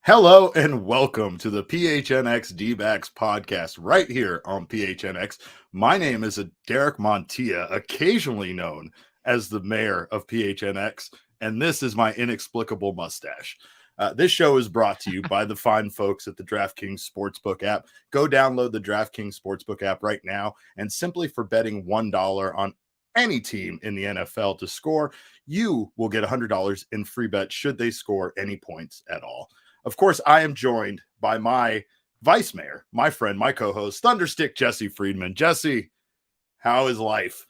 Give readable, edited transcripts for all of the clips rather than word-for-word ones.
Hello and welcome to the PHNX D-backs podcast right here on PHNX. My name is Derek Montilla, occasionally known as the mayor of PHNX, and this is my inexplicable mustache. This show is brought to you by the fine folks at the DraftKings Sportsbook app. Go download the DraftKings Sportsbook app right now, and simply for betting $1 on any team in the NFL to score, you will get $100 in free bets should they score any points at all. Of course, I am joined by my vice mayor, my friend, my co-host, Thunderstick Jesse Friedman. Jesse, how is life?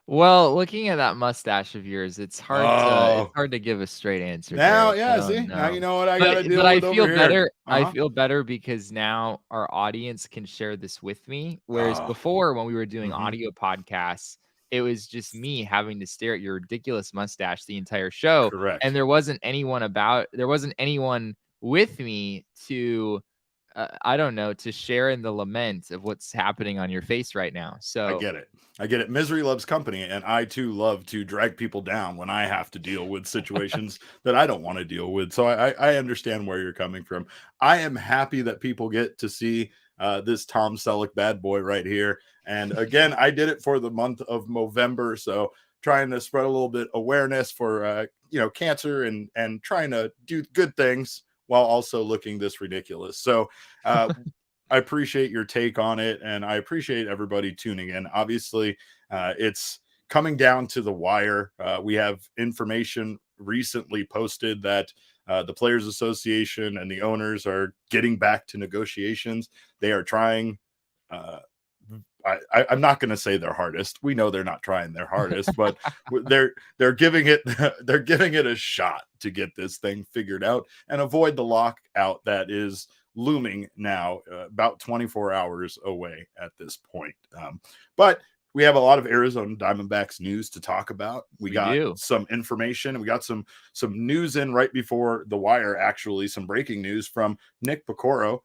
Well, looking at that mustache of yours, it's hard to give a straight answer, Now, Derek. I yeah, don't see, now you know. know what I got to But deal I with over feel here. better. I feel better because now our audience can share this with me. Whereas Oh, before, when we were doing mhm. audio podcasts, it was just me having to stare at your ridiculous mustache the entire show, and Correct. there wasn't anyone with me to I don't know, to share in the lament of what's happening on your face right now. I So get it. I get it. Misery loves company, and I too love to drag people down when I have to deal with situations that I don't want to deal with. So I understand where you're coming from. I am happy that people get to see this Tom Selleck bad boy right here. And again, I did it for the month of November, so trying to spread a little bit awareness for cancer and trying to do good things while also looking this ridiculous. So I appreciate your take on it, and I appreciate everybody tuning in. Obviously, it's coming down to the wire. We have information recently posted that the Players Association and the owners are getting back to negotiations. They are trying. Uh, I'm not going to say their hardest. We know they're not trying their hardest, but they're giving it they're giving it a shot to get this thing figured out and avoid the lockout that is looming now, about 24 hours away at this point. But we have a lot of Arizona Diamondbacks news to talk about. We we got do. some information, and we got some news in right before the wire. Actually, some breaking news from Nick Picoro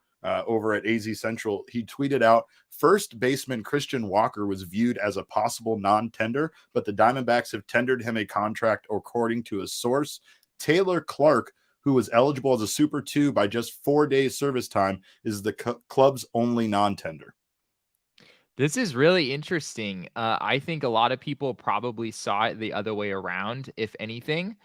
over at AZ Central. He tweeted out, first baseman Christian Walker was viewed as a possible non-tender, but the Diamondbacks have tendered him a contract according to a source. Taylor Clark, who was eligible as a Super 2 by just 4 days service time, is the club's only non-tender. This is really interesting. I think a lot of people probably saw it the other way around, if anything.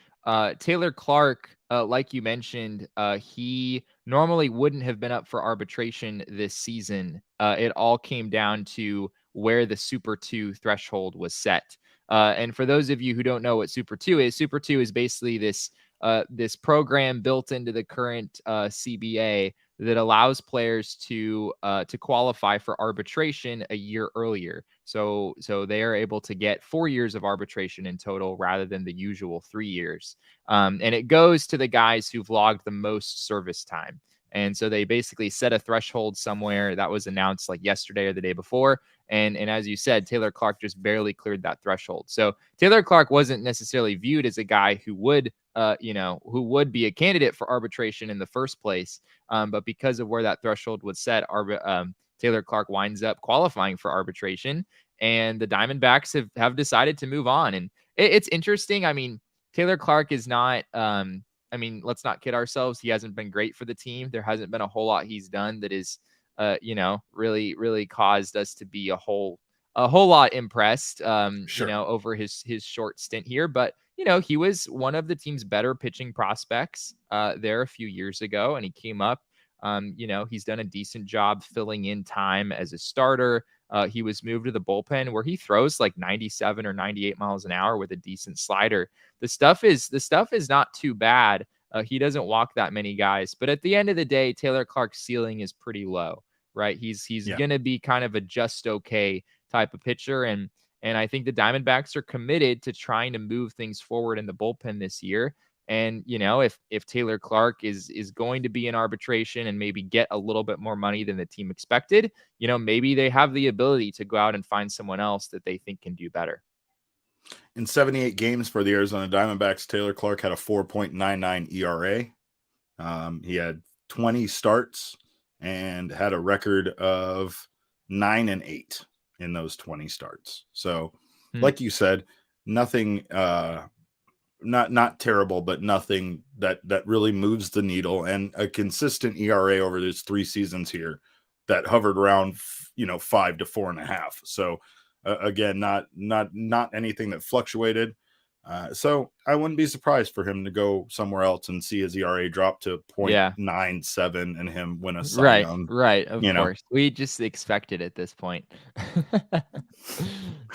Taylor Clark, like you mentioned, he normally wouldn't have been up for arbitration this season. It all came down to where the Super 2 threshold was set. And for those of you who don't know what Super 2 is basically this program built into the current CBA that allows players to qualify for arbitration a year earlier. So they are able to get 4 years of arbitration in total rather than the usual 3 years. And it goes to the guys who've logged the most service time. And so they basically set a threshold somewhere that was announced like yesterday or the day before. And as you said, Taylor Clark just barely cleared that threshold. So Taylor Clark wasn't necessarily viewed as a guy who would be a candidate for arbitration in the first place. But because of where that threshold was set, Taylor Clark winds up qualifying for arbitration, and the Diamondbacks have decided to move on. And it's interesting. I mean, Taylor Clark is not. I mean, let's not kid ourselves. He hasn't been great for the team. There hasn't been a whole lot he's done that is, really caused us to be a whole lot impressed. Sure. Over his short stint here, but he was one of the team's better pitching prospects there a few years ago, and he came up. He's done a decent job filling in time as a starter. He was moved to the bullpen where he throws like 97 or 98 miles an hour with a decent slider. The stuff is not too bad. He doesn't walk that many guys, but at the end of the day, Taylor Clark's ceiling is pretty low, right? He's Yeah. gonna be kind of a just okay type of pitcher, and I think the Diamondbacks are committed to trying to move things forward in the bullpen this year. And if Taylor Clark is going to be in arbitration and maybe get a little bit more money than the team expected, maybe they have the ability to go out and find someone else that they think can do better. In 78 games for the Arizona Diamondbacks, Taylor Clark had a 4.99 ERA. He had 20 starts and had a record of 9-8 in those 20 starts. So, like you said, nothing not terrible, but nothing that really moves the needle, and a consistent ERA over those 3 seasons here that hovered around 5 to 4.5. So again, not anything that fluctuated. So I wouldn't be surprised for him to go somewhere else and see his ERA drop to Yeah. 0.97 and him win a Cy Right. Young. Right. Of You know, course. We just expect it at this point.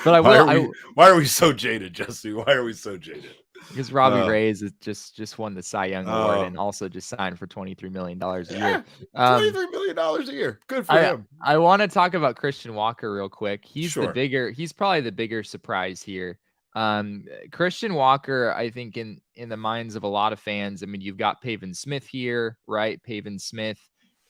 But I will. why are we so jaded, Jesse? Why are we so jaded? Because Robbie Reyes is just won the Cy Young award and also just signed for $23 million a year. $23 million a year. Good for him. I want to talk about Christian Walker real quick. He's Sure. he's probably the bigger surprise here. Christian Walker, I think in the minds of a lot of fans, I mean, you've got Pavin Smith here, right? Pavin Smith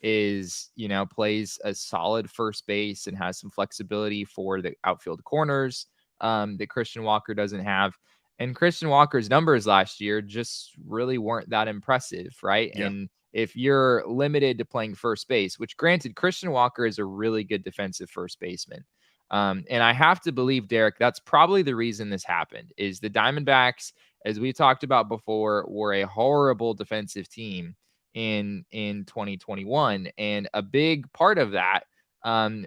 is, plays a solid first base and has some flexibility for the outfield corners that Christian Walker doesn't have. And Christian Walker's numbers last year just really weren't that impressive, right? Yeah. And if you're limited to playing first base, which granted, Christian Walker is a really good defensive first baseman. And I have to believe, Derek, that's probably the reason this happened is the Diamondbacks, as we talked about before, were a horrible defensive team in 2021. And a big part of that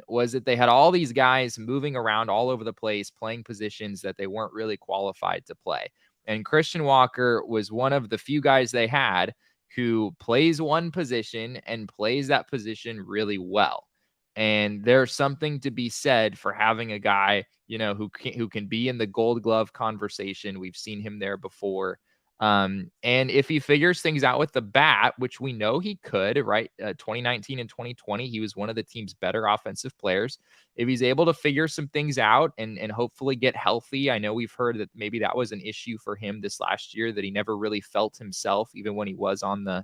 was that they had all these guys moving around all over the place, playing positions that they weren't really qualified to play. And Christian Walker was one of the few guys they had who plays one position and plays that position really well. And there's something to be said for having a guy, who can be in the Gold Glove conversation. We've seen him there before. And if he figures things out with the bat, which we know he could, right? 2019 and 2020, he was one of the team's better offensive players. If he's able to figure some things out and hopefully get healthy, I know we've heard that maybe that was an issue for him this last year, that he never really felt himself, even when he was on the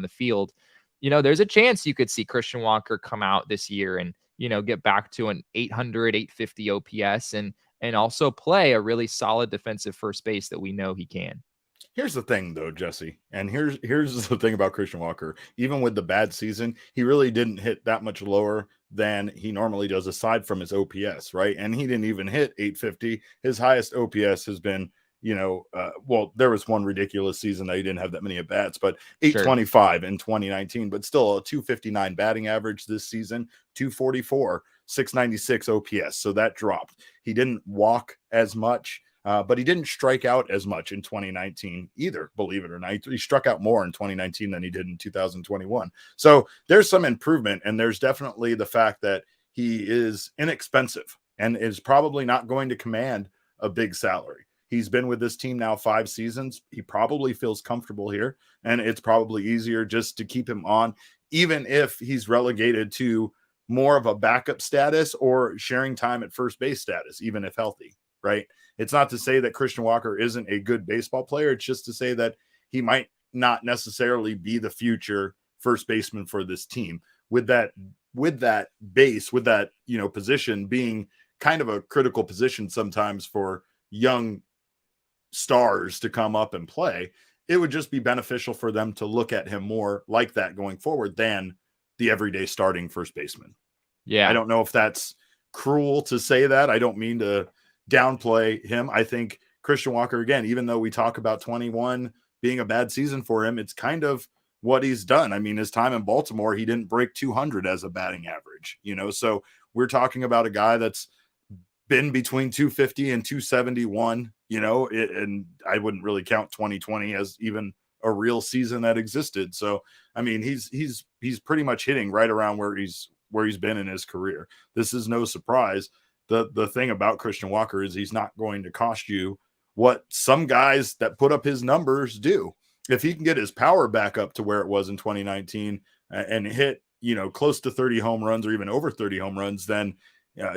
field. There's a chance you could see Christian Walker come out this year and, get back to an 800, 850 OPS and also play a really solid defensive first base that we know he can. Here's the thing, though, Jesse, and here's the thing about Christian Walker. Even with the bad season, he really didn't hit that much lower than he normally does, aside from his OPS, right? And he didn't even hit 850. His highest OPS has been, there was one ridiculous season that he didn't have that many at bats, but 825 in 2019, but still a 259 batting average this season, 244, 696 OPS. So that dropped. He didn't walk as much. But he didn't strike out as much in 2019 either, believe it or not. He struck out more in 2019 than he did in 2021. So there's some improvement, and there's definitely the fact that he is inexpensive and is probably not going to command a big salary. He's been with this team now 5 seasons. He probably feels comfortable here, and it's probably easier just to keep him on, even if he's relegated to more of a backup status or sharing time at first base status, even if healthy, right? It's not to say that Christian Walker isn't a good baseball player. It's just to say that he might not necessarily be the future first baseman for this team. With that base, with that, position being kind of a critical position sometimes for young stars to come up and play, it would just be beneficial for them to look at him more like that going forward than the everyday starting first baseman. Yeah. I don't know if that's cruel to say that. I don't mean to downplay him. I think Christian Walker, again, even though we talk about 21 being a bad season for him, it's kind of what he's done. I mean, his time in Baltimore, he didn't break 200 as a batting average, so we're talking about a guy that's been between 250 and 271, and I wouldn't really count 2020 as even a real season that existed. So, I mean, he's pretty much hitting right around where he's been in his career. This is no surprise. The thing about Christian Walker is he's not going to cost you what some guys that put up his numbers do. If he can get his power back up to where it was in 2019 and hit, close to 30 home runs or even over 30 home runs, then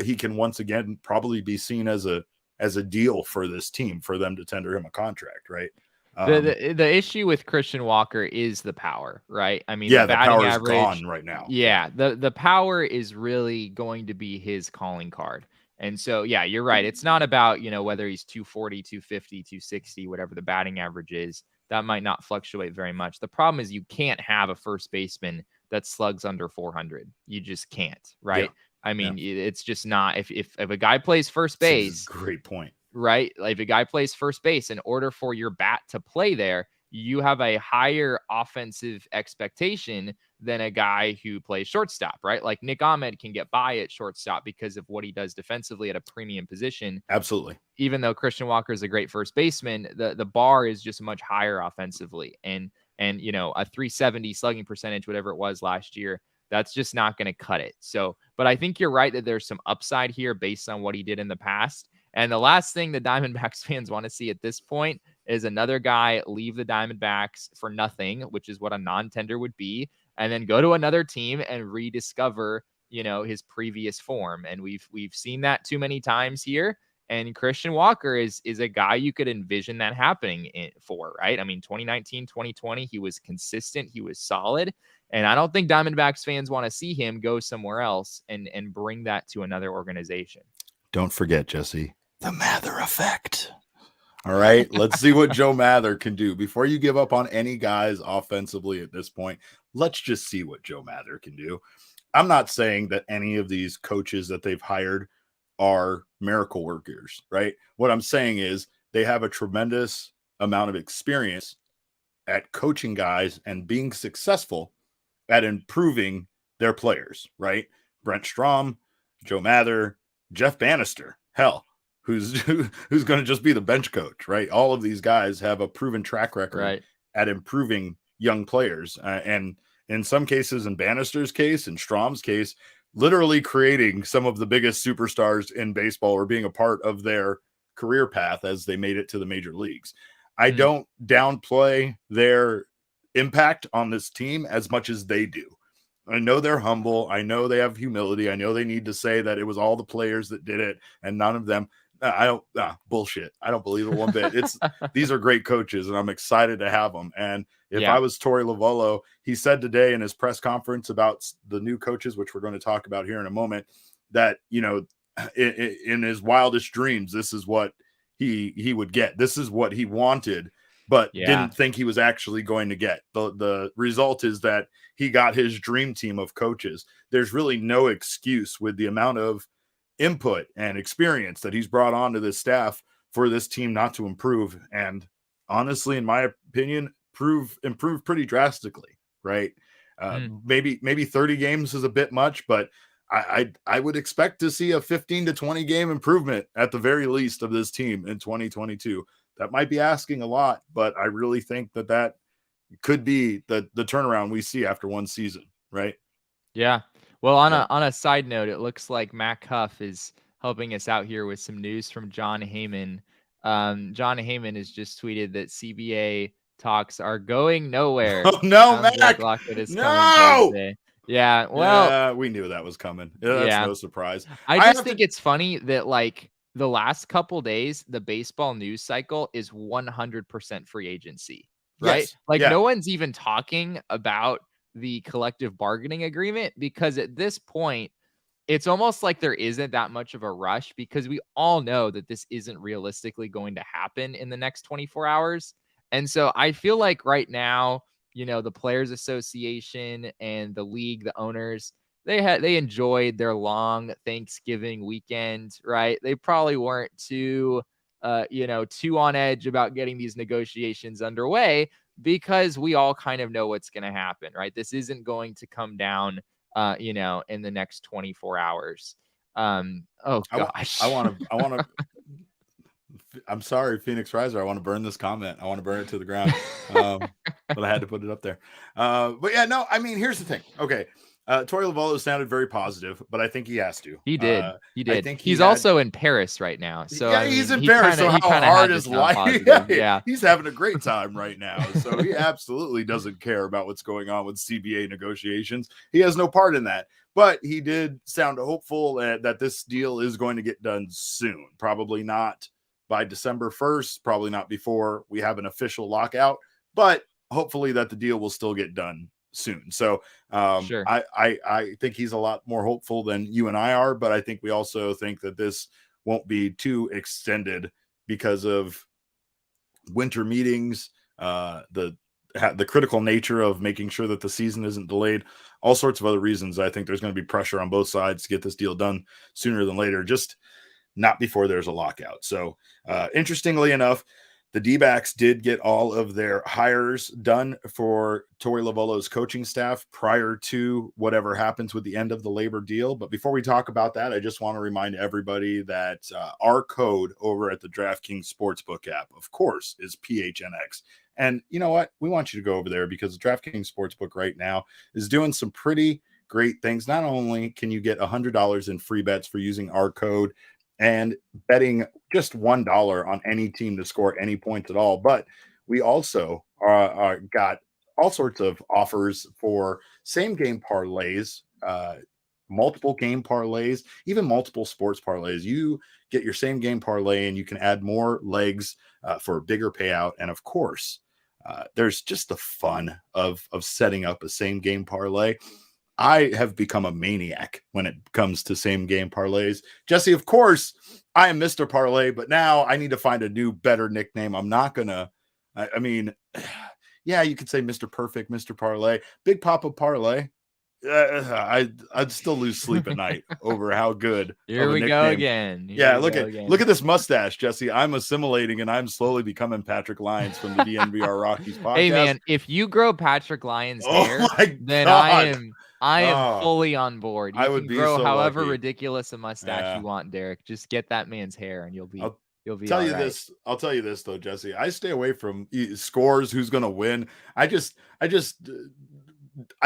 he can once again probably be seen as a deal for this team, for them to tender him a contract, right? The issue with Christian Walker is the power, right? I mean, the batting power is average, gone right now. Yeah, the power is really going to be his calling card. And so, yeah, you're right. It's not about, whether he's 240, 250, 260, whatever the batting average is. That might not fluctuate very much. The problem is you can't have a first baseman that slugs under 400. You just can't, right? Yeah. I mean, it's just not. If a guy plays first base, great point. right? Like if a guy plays first base, in order for your bat to play there, you have a higher offensive expectation than a guy who plays shortstop, right? Like Nick Ahmed can get by at shortstop because of what he does defensively at a premium position. Absolutely. Even though Christian Walker is a great first baseman, the bar is just much higher offensively. And you know, a 370 slugging percentage, whatever it was last year, that's just not going to cut it. So, but I think you're right that there's some upside here based on what he did in the past. And the last thing the Diamondbacks fans want to see at this point is another guy leave the Diamondbacks for nothing, which is what a non-tender would be, and then go to another team and rediscover, you know, his previous form. And we've seen that too many times here. And Christian Walker is a guy you could envision that happening for, right? I mean, 2019, 2020, he was consistent, he was solid. And I don't think Diamondbacks fans want to see him go somewhere else and bring that to another organization. Don't forget, Jesse, the Mather effect. All right, let's see what Joe Mather can do. Before you give up on any guys offensively at this point, let's just see what Joe Mather can do. I'm not saying that any of these coaches that they've hired are miracle workers, right? What I'm saying is they have a tremendous amount of experience at coaching guys and being successful at improving their players, right? Brent Strom, Joe Mather, Jeff Bannister, hell, who's going to just be the bench coach, right? All of these guys have a proven track record at improving young players. And in some cases, in Bannister's case, in Strom's case, literally creating some of the biggest superstars in baseball or being a part of their career path as they made it to the major leagues. I don't downplay their impact on this team as much as they do. I know they're humble. I know they have humility. I know they need to say that it was all the players that did it and none of them. Bullshit. I don't believe it one bit. These are great coaches and I'm excited to have them. And if I was Torey Lovullo, he said today in his press conference about the new coaches, which we're going to talk about here in a moment, that, you know, in his wildest dreams, this is what he would get. This is what he wanted, but didn't think he was actually going to get. The result is that he got his dream team of coaches. There's really no excuse with the amount of input and experience that he's brought onto this staff for this team not to improve. And honestly, in my opinion, improve pretty drastically, right? Maybe 30 games is a bit much, but I would expect to see a 15 to 20 game improvement at the very least of this team in 2022. That might be asking a lot, but I really think that could be the turnaround we see after one season, right? Yeah. Well, on a side note, it looks like Mac Huff is helping us out here with some news from John Heyman. John Heyman has just tweeted that CBA talks are going nowhere. Oh no, Mac! No! Yeah, well, we knew that was coming. That's no surprise. I just think it's funny that like the last couple days, the baseball news cycle is 100% free agency, right? Yes. Like no one's even talking about the collective bargaining agreement because at this point, it's almost like there isn't that much of a rush because we all know that this isn't realistically going to happen in the next 24 hours. And so I feel like right now, you know, the Players Association and the league, the owners, they enjoyed their long Thanksgiving weekend, right? They probably weren't too on edge about getting these negotiations underway because we all kind of know what's going to happen, right? This isn't going to come down, in the next 24 hours. Oh gosh. I want to, I'm sorry, Phoenix Riser. I want to burn this comment. I want to burn it to the ground. But I had to put it up there. But yeah, no, I mean, here's the thing. Okay. Torey Lovullo sounded very positive, but I think he has to. He did. I think he's also in Paris right now. So yeah, he's in Paris. So how hard is life? Yeah, he's having a great time right now. So he absolutely doesn't care about what's going on with CBA negotiations. He has no part in that. But he did sound hopeful that this deal is going to get done soon. Probably not by December 1st. Probably not before we have an official lockout. But hopefully that the deal will still get done soon. So sure. I think he's a lot more hopeful than you and I are, but I think we also think that this won't be too extended because of winter meetings, the critical nature of making sure that the season isn't delayed, all sorts of other reasons. I think there's going to be pressure on both sides to get this deal done sooner than later. Just not before there's a lockout. So interestingly enough, the D-backs did get all of their hires done for Torey Lovullo's coaching staff prior to whatever happens with the end of the labor deal. But before we talk about that, I just want to remind everybody that our code over at the DraftKings Sportsbook app, of course, is PHNX. And you know what? We want you to go over there because the DraftKings Sportsbook right now is doing some pretty great things. Not only can you get $100 in free bets for using our code and betting just $1 on any team to score any points at all, but we also got all sorts of offers for same game parlays, multiple game parlays, even multiple sports parlays. You get your same game parlay and you can add more legs for a bigger payout. And of course, there's just the fun of setting up a same game parlay. I have become a maniac when it comes to same game parlays. Jesse, of course, I am Mr. Parlay, but now I need to find a new, better nickname. I'm not going to, I mean, yeah, you could say Mr. Perfect, Mr. Parlay, Big Papa Parlay. I'd still lose sleep at night over how good. Here we go again. Look at this mustache, Jesse. I'm assimilating and I'm slowly becoming Patrick Lyons from the DNVR Rockies podcast. Hey man, if you grow Patrick Lyons hair, then God. I am fully on board. You I would can be grow so however lucky. ridiculous a mustache you want, Derek. Just get that man's hair and you'll be tell you this. I'll tell you this though, Jesse. I stay away from scores, who's going to win. I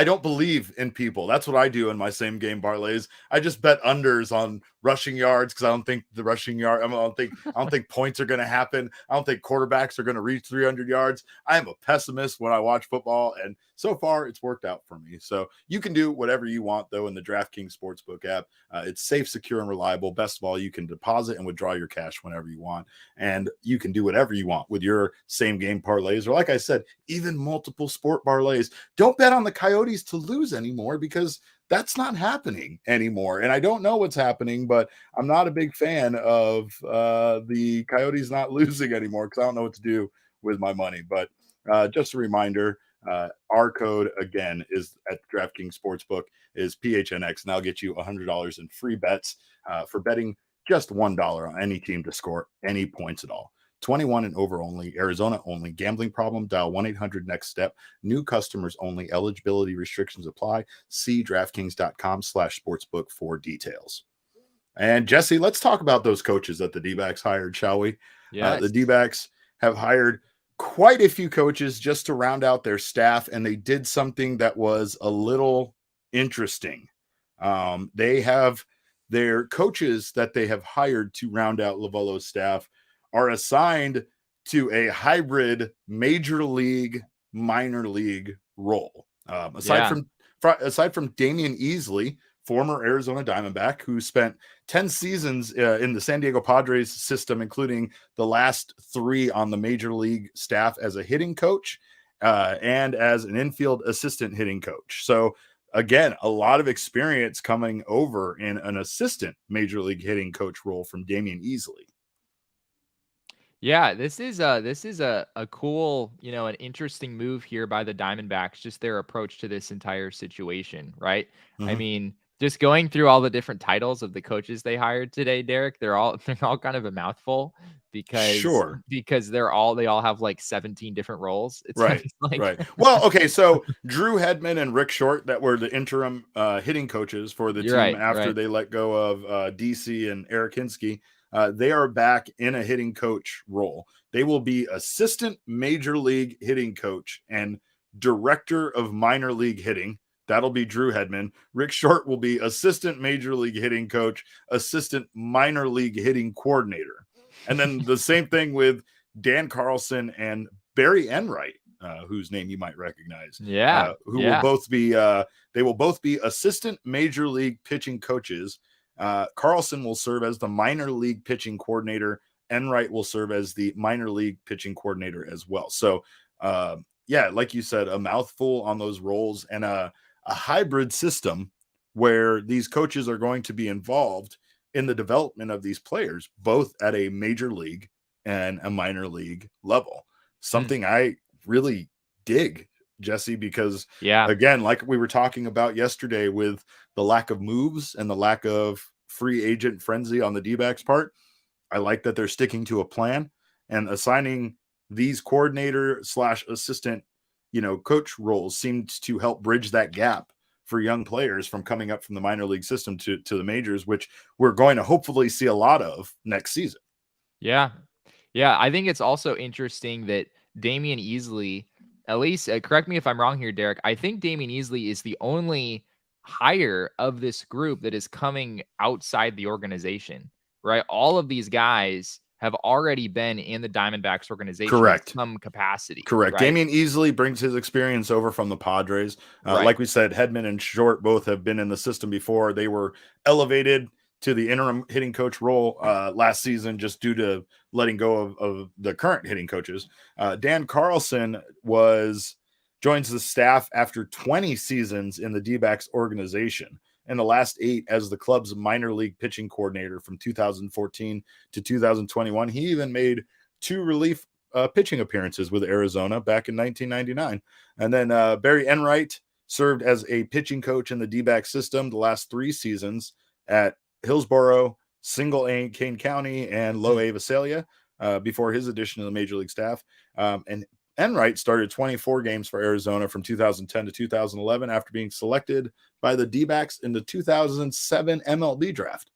don't believe in people. That's what I do in my same game parlays. I just bet unders on rushing yards because I don't think the rushing yard. I don't think points are going to happen. I don't think quarterbacks are going to reach 300 yards. I am a pessimist when I watch football, and so far it's worked out for me. So you can do whatever you want though in the DraftKings Sportsbook app. It's safe, secure, and reliable. Best of all, you can deposit and withdraw your cash whenever you want, and you can do whatever you want with your same game parlays, or like I said, even multiple sport parlays. Don't bet on the Coyotes to lose anymore because that's not happening anymore. And I don't know what's happening, but I'm not a big fan of the Coyotes not losing anymore because I don't know what to do with my money. But just a reminder, our code again is at DraftKings Sportsbook is PHNX, and I'll get you $100 in free bets for betting just $1 on any team to score any points at all. 21 and over only, Arizona only. Gambling problem? Dial 1-800-NEXT-STEP. New customers only. Eligibility restrictions apply. See DraftKings.com/sportsbook for details. And Jesse, let's talk about those coaches that the D-backs hired, shall we? Yes. The D-backs have hired quite a few coaches just to round out their staff, and they did something that was a little interesting. They have their coaches that they have hired to round out Lovullo's staff are assigned to a hybrid major league, minor league role. Aside from Damian Easley, former Arizona Diamondback, who spent 10 seasons in the San Diego Padres system, including the last 3 on the major league staff as a hitting coach and as an infield assistant hitting coach. So again, a lot of experience coming over in an assistant major league hitting coach role from Damian Easley. Yeah, this is a cool, an interesting move here by the Diamondbacks, just their approach to this entire situation, right? Mm-hmm. I mean, just going through all the different titles of the coaches they hired today, Derek, they're all kind of a mouthful because they all have like 17 different roles. It's right. Well, okay, so Drew Hedman and Rick Short, that were the interim hitting coaches for the team after they let go of DC and Eric Hinsky. They are back in a hitting coach role. They will be assistant major league hitting coach and director of minor league hitting. That'll be Drew Hedman. Rick Short will be assistant major league hitting coach, assistant minor league hitting coordinator. And then the same thing with Dan Carlson and Barry Enright, whose name you might recognize. Will both be they will both be assistant major league pitching coaches. Carlson will serve as the minor league pitching coordinator. Enright will serve as the minor league pitching coordinator as well. So, like you said, a mouthful on those roles and a hybrid system where these coaches are going to be involved in the development of these players, both at a major league and a minor league level. Something I really dig, Jesse, because again, like we were talking about yesterday with the lack of moves and the lack of free agent frenzy on the D-backs part. I like that they're sticking to a plan and assigning these coordinator / assistant, coach roles seemed to help bridge that gap for young players from coming up from the minor league system to the majors, which we're going to hopefully see a lot of next season. Yeah. Yeah. I think it's also interesting that Damian Easley, at least correct me if I'm wrong here, Derek. I think Damian Easley is the only hire of this group that is coming outside the organization, right? All of these guys have already been in the Diamondbacks organization in Correct. some capacity. Correct. Right. Damian Easley brings his experience over from the Padres. Right. Like we said, Hedman and Short both have been in the system before. They were elevated to the interim hitting coach role last season just due to letting go of the current hitting coaches. Dan Carlson joins the staff after 20 seasons in the D-backs organization, and the last 8 as the club's minor league pitching coordinator from 2014 to 2021. He even made 2 relief pitching appearances with Arizona back in 1999. And then Barry Enright served as a pitching coach in the D-back system the last 3 seasons at Hillsborough, Single A, Kane County, and Low A, Visalia before his addition to the major league staff. And Enright started 24 games for Arizona from 2010 to 2011 after being selected by the D-backs in the 2007 MLB draft.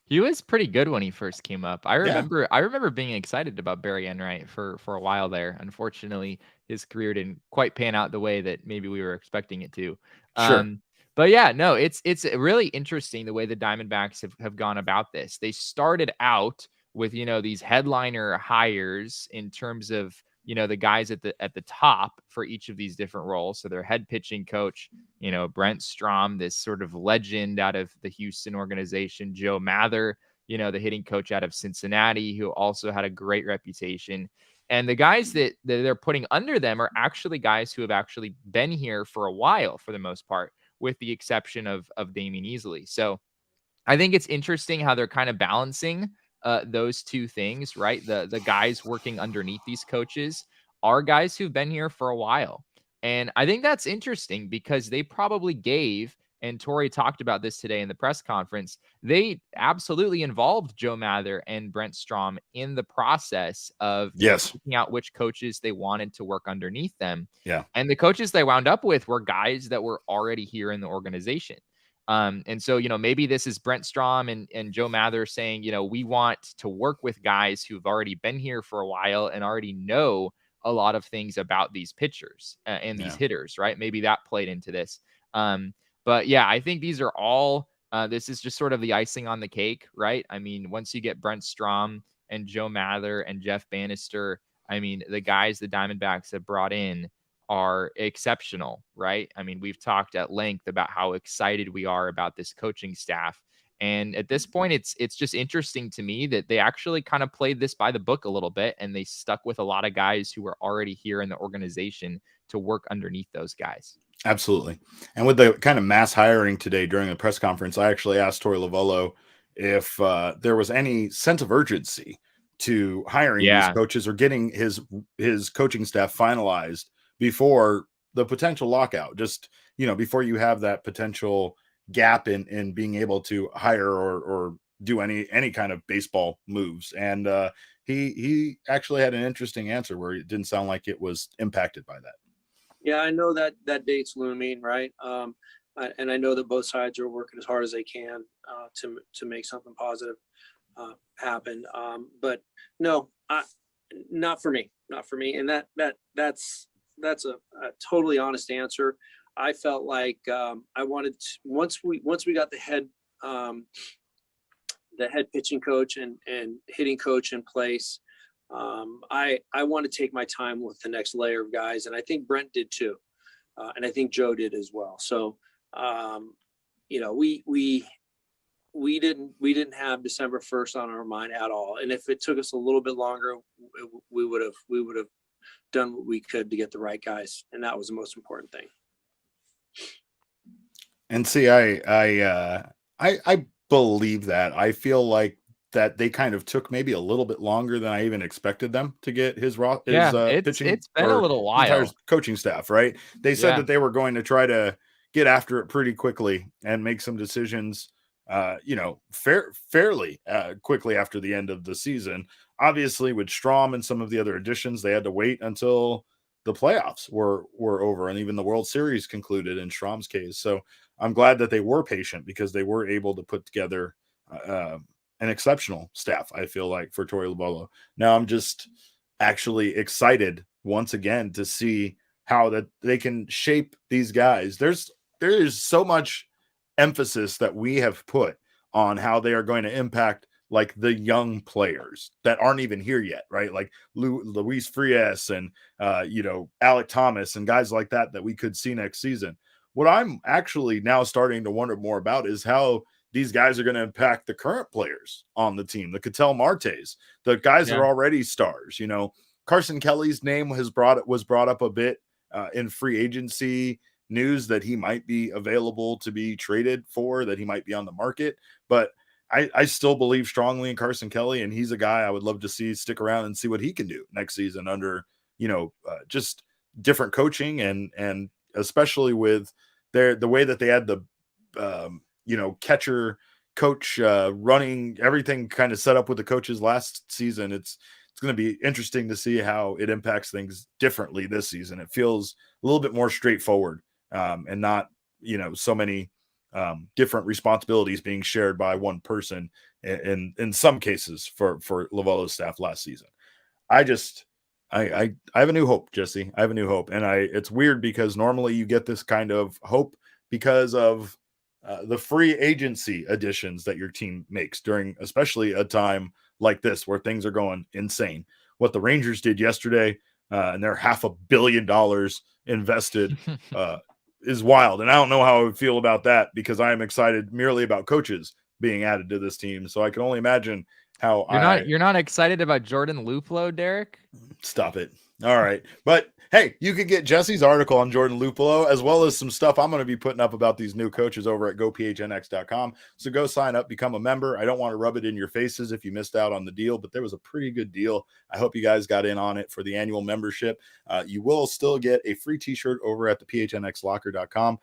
He was pretty good when he first came up. I remember being excited about Barry Enright for a while there. Unfortunately, his career didn't quite pan out the way that maybe we were expecting it to. Sure. But yeah, no, it's really interesting the way the Diamondbacks have gone about this. They started out with, these headliner hires in terms of, the guys at the top for each of these different roles. So their head pitching coach, Brent Strom, this sort of legend out of the Houston organization, Joe Mather, the hitting coach out of Cincinnati, who also had a great reputation. And the guys that they're putting under them are actually guys who have actually been here for a while, for the most part, with the exception of Damian Easley. So I think it's interesting how they're kind of balancing those two things, right? The guys working underneath these coaches are guys who've been here for a while. And I think that's interesting because they probably gave, and Torey talked about this today in the press conference, they absolutely involved Joe Mather and Brent Strom in the process of picking out which coaches they wanted to work underneath them. Yeah. And the coaches they wound up with were guys that were already here in the organization. And so, maybe this is Brent Strom and Joe Mather saying, we want to work with guys who've already been here for a while and already know a lot of things about these pitchers and these hitters, right? Maybe that played into this. But yeah, I think these are all, this is just sort of the icing on the cake, right? I mean, once you get Brent Strom and Joe Mather and Jeff Bannister, I mean, the guys the Diamondbacks have brought in are exceptional, right? I mean, we've talked at length about how excited we are about this coaching staff. And at this point, it's just interesting to me that they actually kind of played this by the book a little bit, and they stuck with a lot of guys who were already here in the organization to work underneath those guys. Absolutely. And with the kind of mass hiring today during the press conference, I actually asked Torey Lovullo if there was any sense of urgency to hiring these coaches or getting his coaching staff finalized before the potential lockout, just, before you have that potential gap in being able to hire or do any kind of baseball moves. And he actually had an interesting answer where it didn't sound like it was impacted by that. Yeah, I know that date's looming, right? And I know that both sides are working as hard as they can to make something positive happen. But no, not for me. And that's a totally honest answer. I felt like I wanted once we got the head pitching coach and hitting coach in place. I want to take my time with the next layer of guys, and I think Brent did too, and I think Joe did as well. So we didn't have December 1st on our mind at all, and if it took us a little bit longer, we would have done what we could to get the right guys, and that was the most important thing. And see, I believe that. I feel like that they kind of took maybe a little bit longer than I even expected them to get his pitching. It's been a little while. Entire coaching staff, right? They said that they were going to try to get after it pretty quickly and make some decisions fairly quickly after the end of the season. Obviously, with Strom and some of the other additions, they had to wait until the playoffs were over and even the World Series concluded in Strom's case. So I'm glad that they were patient because they were able to put together an exceptional staff, I feel like, for Torey Lovullo. Now I'm just actually excited once again to see how that they can shape these guys. There is so much emphasis that we have put on how they are going to impact like the young players that aren't even here yet, right? Like Luis Frias and Alec Thomas and guys like that we could see next season. What I'm actually now starting to wonder more about is how these guys are going to impact the current players on the team, the Ketel Martes, the guys that are already stars. Carson Kelly's name was brought up a bit in free agency news that he might be available to be traded for, that he might be on the market. But I still believe strongly in Carson Kelly, and he's a guy I would love to see stick around and see what he can do next season under, just different coaching and especially with the way that they had the, catcher coach running everything kind of set up with the coaches last season. It's going to be interesting to see how it impacts things differently this season. It feels a little bit more straightforward and not, so many different responsibilities being shared by one person in some cases for Lovullo's staff last season. I have a new hope, Jesse. I have a new hope. And it's weird because normally you get this kind of hope because of the free agency additions that your team makes during especially a time like this where things are going insane. What the Rangers did yesterday and their $500 million invested is wild. And I don't know how I would feel about that because I am excited merely about coaches being added to this team. So I can only imagine how you're not excited about Jordan Luplow, Derek? Stop it. All right. But hey, you can get Jesse's article on Jordan Lupullo as well as some stuff I'm going to be putting up about these new coaches over at gophnx.com. So go sign up, become a member. I don't want to rub it in your faces if you missed out on the deal, but there was a pretty good deal. I hope you guys got in on it for the annual membership. You will still get a free t-shirt over at the phnxlocker.com.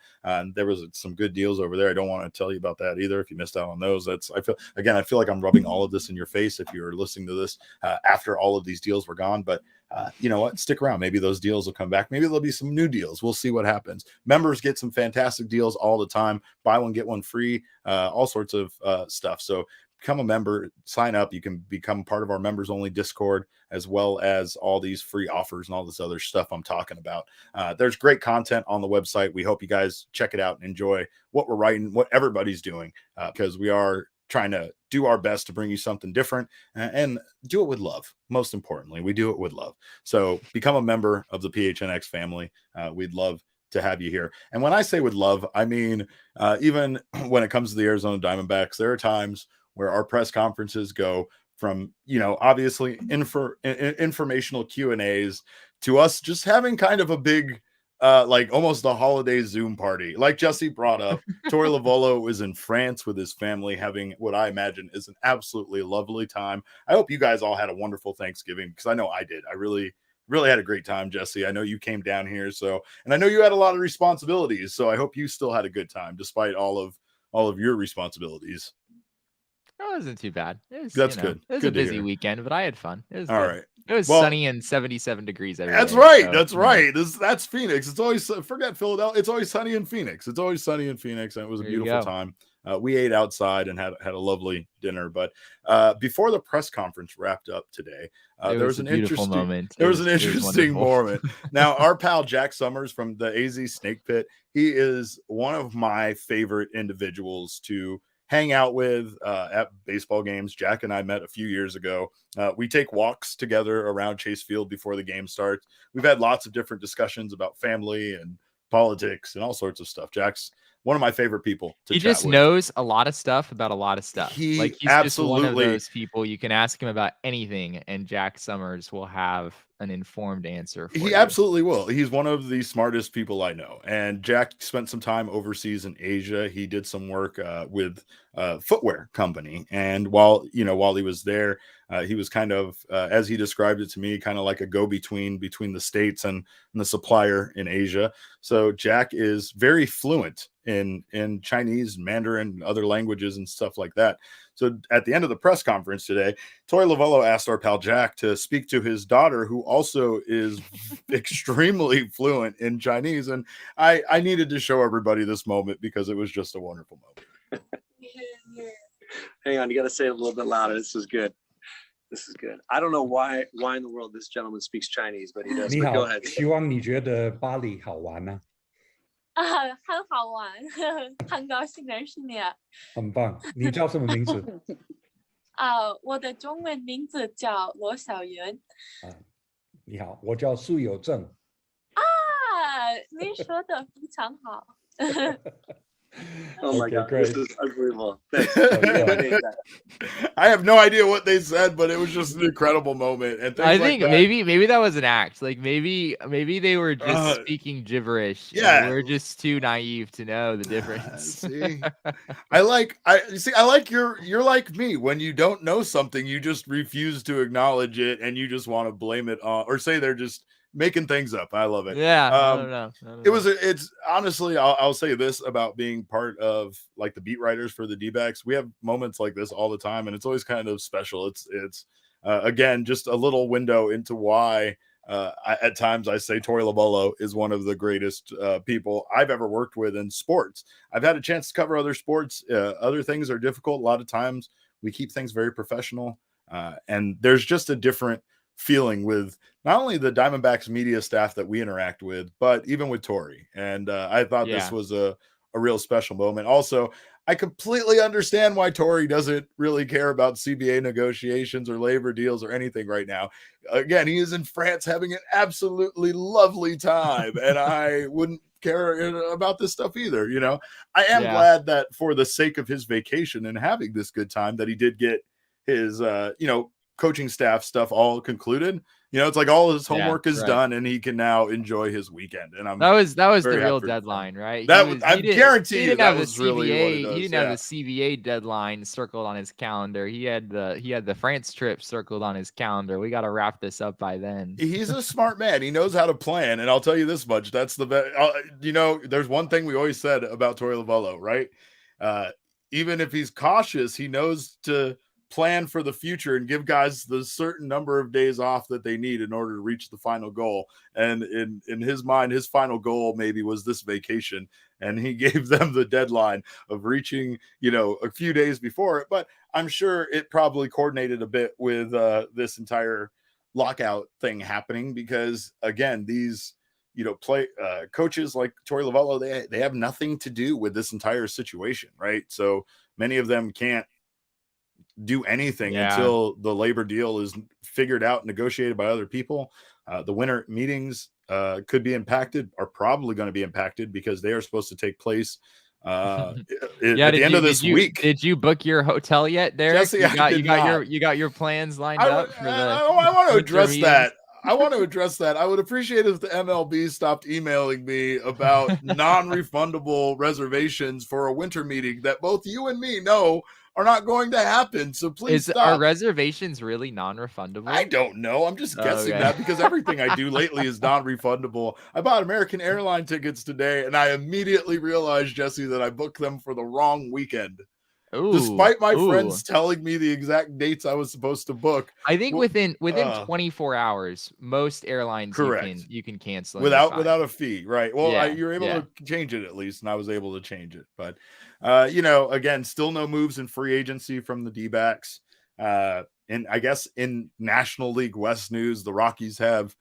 There was some good deals over there. I don't want to tell you about that either. If you missed out on those, I feel like I'm rubbing all of this in your face if you're listening to this after all of these deals were gone. But you know what? Stick around. Maybe those deals will come back. Maybe there'll be some new deals. We'll see what happens. Members get some fantastic deals all the time. Buy one, get one free, all sorts of stuff. So become a member, sign up. You can become part of our members only Discord, as well as all these free offers and all this other stuff I'm talking about. There's great content on the website. We hope you guys check it out and enjoy what we're writing, what everybody's doing, because we are trying to do our best to bring you something different and do it with love. Most importantly, we do it with love. So become a member of the PHNX family. We'd love to have you here. And when I say with love, I mean, even when it comes to the Arizona Diamondbacks, there are times where our press conferences go from, obviously informational Q&As to us just having kind of a big, like almost a holiday Zoom party. Like Jesse brought up, Torey Lovullo was in France with his family having what I imagine is an absolutely lovely time. I hope you guys all had a wonderful Thanksgiving because I know I did. I really had a great time, Jesse. I know you came down here, and I know you had a lot of responsibilities, so I hope you still had a good time despite all of your responsibilities. It wasn't too bad. That's good. It was good a busy weekend, but I had fun. It was all good. right. It was sunny and 77 degrees every that's day. Right. So, that's right. That's Phoenix. It's always, forget Philadelphia. It's always sunny in Phoenix. And it was a beautiful time. We ate outside and had a lovely dinner. But before the press conference wrapped up today, there was an interesting moment. There was an interesting moment. Now, our pal Jack Summers from the AZ Snake Pit, he is one of my favorite individuals to hang out with at baseball games. Jack and I met a few years ago. We take walks together around Chase Field before the game starts. We've had lots of different discussions about family and politics and all sorts of stuff. Jack's one of my favorite people to He chat just with. Knows a lot of stuff about a lot of stuff. He's just one of those people you can ask him about anything, and Jack Summers will have an informed answer for you. Absolutely will. He's one of the smartest people I know. And Jack spent some time overseas in Asia. He did some work with a footwear company. And while he was there, he was kind of, as he described it to me, kind of like a go-between between the States and the supplier in Asia. So Jack is very fluent in Chinese, Mandarin, other languages and stuff like that. So at the end of the press conference today, Torey Lovullo asked our pal Jack to speak to his daughter, who also is extremely fluent in Chinese. And I needed to show everybody this moment because it was just a wonderful moment. Hang on, you got to say it a little bit louder. This is good. This is good. I don't know why in the world this gentleman speaks Chinese, but he does. 你 But 好， go ahead. 希望你觉得巴黎好玩呢、很好玩，很高兴认识你。很棒。你叫什么名字？我的中文名字叫罗小云。你好，我叫苏有正。你说的非常好。Oh my Okay, God, great. this is unbelievable. Thanks. I have no idea what they said, but it was just an incredible moment. And I things think like that. maybe that was an act. Like maybe they were just speaking gibberish. Yeah. And we're just too naive to know the difference. See, I like you're like me. When you don't know something, you just refuse to acknowledge it, and you just want to blame it on or say they're just making things up. I love it. Yeah, I don't know. It's honestly, I'll say this about being part of like the beat writers for the D-backs. We have moments like this all the time, and it's always kind of special. It's again, just a little window into why at times I say Torey Lovullo is one of the greatest people I've ever worked with in sports. I've had a chance to cover other sports. Other things are difficult. A lot of times we keep things very professional, and there's just a different feeling with not only the Diamondbacks media staff that we interact with, but even with Torey. And I thought this was a real special moment. Also, I completely understand why Torey doesn't really care about CBA negotiations or labor deals or anything right now. Again, he is in France having an absolutely lovely time, and I wouldn't care about this stuff either. You know, I am glad that for the sake of his vacation and having this good time that he did get his, coaching staff stuff all concluded. You know, it's like all his homework is done, and he can now enjoy his weekend. And that was the real deadline, right? I guarantee you that was really what it is. He didn't have the CBA deadline circled on his calendar. He had the France trip circled on his calendar. We got to wrap this up by then. He's a smart man. He knows how to plan, and I'll tell you this much: that's the best. There's one thing we always said about Torey Lovullo, right? Even if he's cautious, he knows to plan for the future and give guys the certain number of days off that they need in order to reach the final goal. And in his mind, his final goal maybe was this vacation, and he gave them the deadline of reaching, a few days before it. But I'm sure it probably coordinated a bit with this entire lockout thing happening, because again, these coaches like Torey Lovullo, they have nothing to do with this entire situation, right? So many of them can't do anything until the labor deal is figured out, negotiated by other people. The winter meetings are probably going to be impacted because they are supposed to take place at the end of this week. Did you book your hotel yet, Derek? Jesse, you got your plans lined up for the I want to address that. I want to address that. I would appreciate if the MLB stopped emailing me about non-refundable reservations for a winter meeting that both you and me know are not going to happen. So please stop. Are reservations really non-refundable? I don't know. I'm just guessing that because everything I do lately is non-refundable. I bought American airline tickets today, and I immediately realized, Jesse, that I booked them for the wrong weekend. Despite my friends telling me the exact dates I was supposed to book. I think within 24 hours, most airlines you can cancel without a fee, right? Well, you're able to change it at least, and I was able to change it. But again, still no moves in free agency from the D-backs. And I guess in National League West news, the Rockies have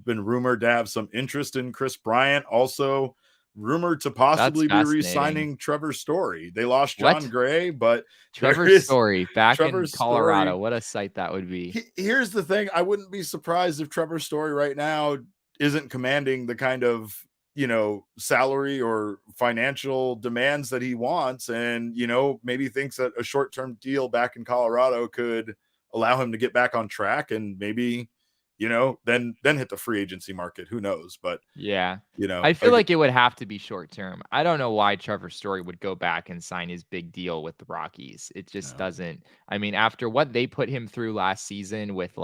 been rumored to have some interest in Chris Bryant. Also rumored to possibly be re-signing Trevor Story. They lost John Gray, but Trevor Story back in Colorado. What a sight that would be. Here's the thing. I wouldn't be surprised if Trevor Story right now isn't commanding the kind of, salary or financial demands that he wants. And, maybe thinks that a short-term deal back in Colorado could allow him to get back on track and maybe, then hit the free agency market. Who knows? But I feel like it would have to be short term. I don't know why Trevor Story would go back and sign his big deal with the Rockies. It just doesn't. I mean, after what they put him through last season with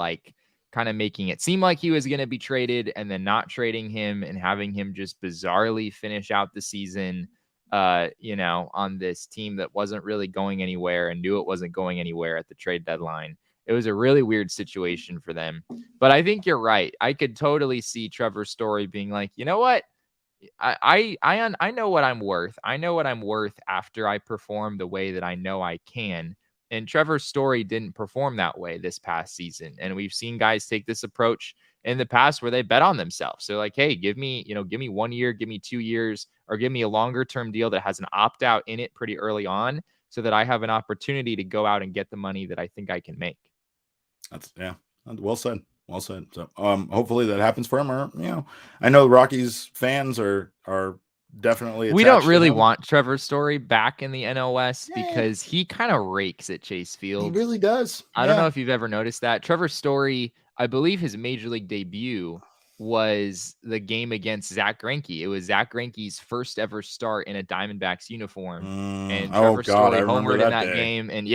kind of making it seem like he was going to be traded and then not trading him and having him just bizarrely finish out the season. on this team that wasn't really going anywhere and knew it wasn't going anywhere at the trade deadline. It was a really weird situation for them. But I think you're right. I could totally see Trevor Story being like, you know what? I know what I'm worth. I know what I'm worth after I perform the way that I know I can. And Trevor Story didn't perform that way this past season. And we've seen guys take this approach in the past where they bet on themselves. So like, hey, give me 1 year, give me 2 years, or give me a longer term deal that has an opt out in it pretty early on so that I have an opportunity to go out and get the money that I think I can make. That's well said. Well said. So hopefully that happens for him. Or I know Rockies fans are definitely. We don't really want Trevor Story back in the NOS because he kind of rakes at Chase Field. He really does. I don't know if you've ever noticed that. Trevor Story, I believe his major league debut was the game against Zach Greinke. It was Zach Greinke's first ever start in a Diamondbacks uniform, and Trevor Story homered in that game. And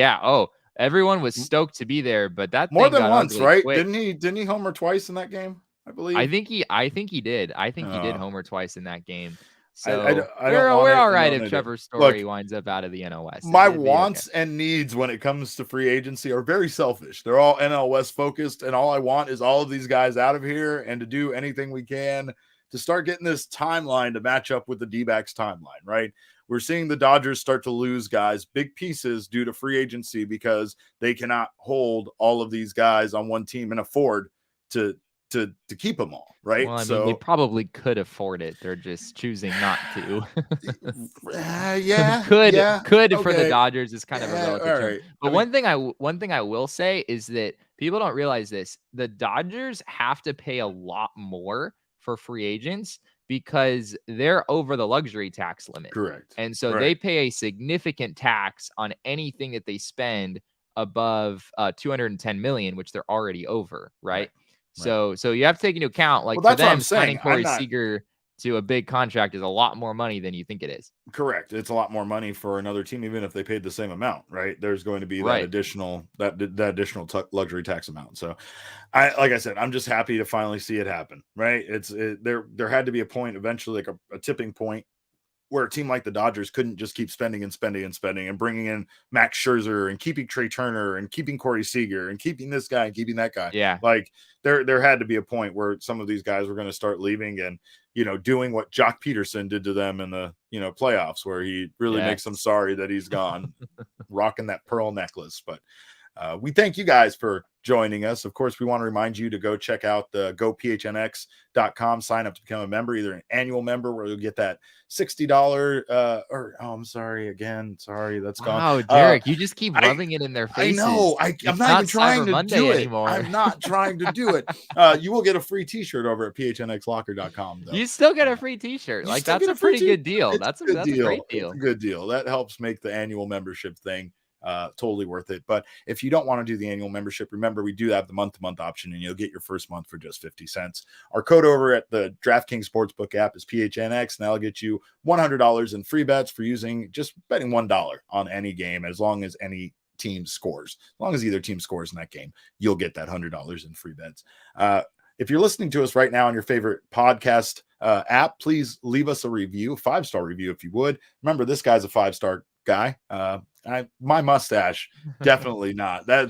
everyone was stoked to be there, but that more than once, right? Quick. Didn't he homer twice in that game? I believe. I think he did. I think he did homer twice in that game. So we're all right if Trevor Story winds up out of the NOS. My wants and needs when it comes to free agency are very selfish. They're all NLS focused, and all I want is all of these guys out of here and to do anything we can to start getting this timeline to match up with the D-backs timeline, right? We're seeing the Dodgers start to lose guys, big pieces due to free agency because they cannot hold all of these guys on one team and afford to keep them all, right? Well, I mean, they probably could afford it. They're just choosing not to. Could for the Dodgers is kind of a relative term. Right. But one thing I will say is that people don't realize this. The Dodgers have to pay a lot more for free agents because they're over the luxury tax limit. Correct. And so they pay a significant tax on anything that they spend above $210 million, which they're already over, right? So you have to take into account, like, for them, signing Corey Seager to a big contract is a lot more money than you think it is. Correct. It's a lot more money for another team, even if they paid the same amount, right? There's going to be that additional luxury tax amount. So, like I said, I'm just happy to finally see it happen, right? There had to be a point eventually, like a tipping point, where a team like the Dodgers couldn't just keep spending and bringing in Max Scherzer and keeping Trey Turner and keeping Corey Seager and keeping this guy and keeping that guy. Yeah. Like there had to be a point where some of these guys were going to start leaving and, doing what Jock Peterson did to them in the, playoffs, where he really makes them sorry that he's gone, rocking that pearl necklace. But we thank you guys for joining us. Of course, we want to remind you to go check out the gophnx.com, sign up to become a member, either an annual member where you'll get that $60 that's gone. Wow, Derek, you just keep rubbing it in their faces. I know. I'm not even trying to do it anymore. I'm not trying to do it. You will get a free t-shirt over at phnxlocker.com though. You still get a free t-shirt. Like, that's a pretty good deal. That's a great deal. It's a good deal. That helps make the annual membership thing totally worth it. But if you don't want to do the annual membership, remember, we do have the month-to-month option, and you'll get your first month for just 50 cents. Our code over at the DraftKings Sportsbook app is PHNX, and that'll get you $100 in free bets for just betting $1 on any game, as long as any team scores. As long as either team scores in that game, you'll get that $100 in free bets. If you're listening to us right now on your favorite podcast app, please leave us a review, 5-star review if you would. Remember, this guy's a 5-star guy. My mustache, definitely not. That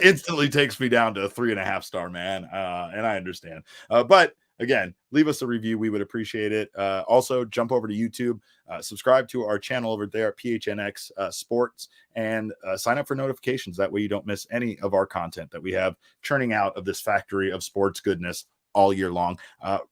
instantly takes me down to a 3.5-star, man. And I understand. But again, leave us a review. We would appreciate it. Also, jump over to YouTube, subscribe to our channel over there at PHNX Sports, and sign up for notifications. That way you don't miss any of our content that we have churning out of this factory of sports goodness all year long.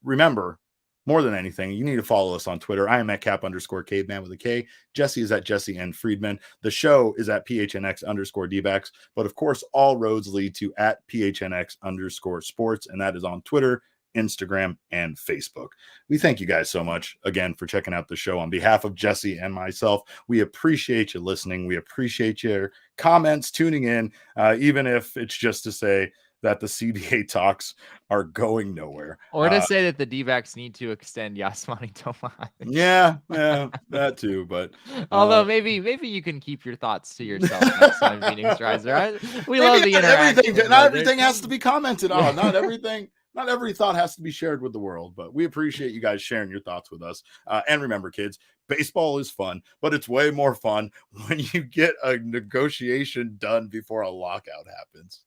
Remember, more than anything, you need to follow us on Twitter. I am at cap_caveman with a K. Jesse is at Jesse and Friedman. The show is at PHNX_DBacks. But of course, all roads lead to at PHNX_sports. And that is on Twitter, Instagram, and Facebook. We thank you guys so much again for checking out the show. On behalf of Jesse and myself, we appreciate you listening. We appreciate your comments, tuning in, even if it's just to say that the CBA talks are going nowhere. Or to say that the D-backs need to extend Yasmani Tomas. Yeah, that too. But although maybe you can keep your thoughts to yourself next time, Phoenix Riser. We love the interaction. Not everything has to be commented on. Not everything. not every thought has to be shared with the world, but we appreciate you guys sharing your thoughts with us. And remember, kids, baseball is fun, but it's way more fun when you get a negotiation done before a lockout happens.